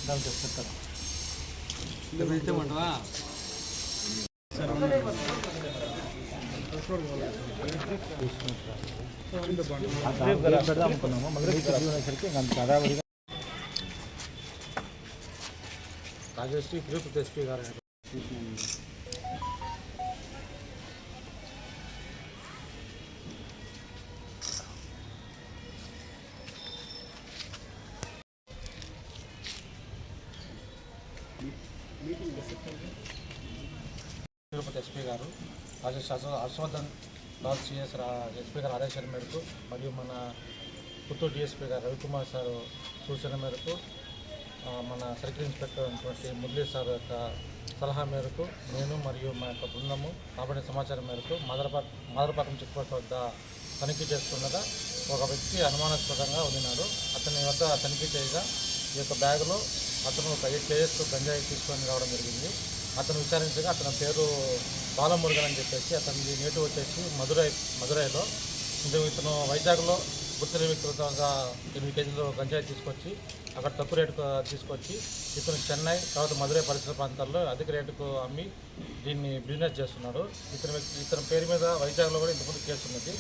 దాంట్లో చెప్తారా వెళ్తామంటవా పెడదాం అనుకున్నాము మళ్ళీ అనేసరికి అంత అదావధిగా రాజశ్రీ గ్రూప్ ఎస్పీ గారు తిరుపతి ఎస్పీ గారు హర్షవర్ధన్ రాజ్ సిఎస్ ఎస్పీ గారు ఆదేశాల మేరకు మరియు మన పుత్తూరు డిఎస్పీ గారు రవికుమార్ సార్ సూచన మేరకు మన సర్కిల్ ఇన్స్పెక్టర్ అయినటువంటి మురళీ సార్ యొక్క సలహా మేరకు నేను మరియు మా యొక్క బృందము రాబడిన సమాచారం మేరకు మాదరపాకం చెక్ పోస్ట్ వద్ద తనిఖీ చేస్తుండగా ఒక వ్యక్తి అనుమానాస్పదంగా ఉన్నాడు. అతని వద్ద తనిఖీ చేయగా ఈ యొక్క బ్యాగులో అతను ఒక 8 కేజెస్ గంజాయి తీసుకొని రావడం జరిగింది. అతను విచారించగా అతని పేరు బాలమురుగన్ అని చెప్పేసి అతని నేటివ్ వచ్చేసి మదురైలో ఇతను వైజాగ్లో గుర్తుల వ్యక్తులుగా 8 కేజీలు గంజాయి తీసుకొచ్చి అక్కడ తక్కువ రేటుకు తీసుకొచ్చి ఇతను చెన్నై తర్వాత మదురై పరిసర ప్రాంతాల్లో అధిక రేటుకు అమ్మి దీన్ని బిజినెస్ చేస్తున్నాడు. ఇతని పేరు మీద వైజాగ్లో కూడా ఇంతకుముందు కేసు ఉన్నది.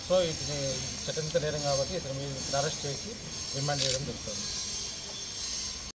సో ఇతని చట్టంతో నేరం కాబట్టి ఇతని అరెస్ట్ చేసి రిమాండ్ చేయడం జరుగుతుంది.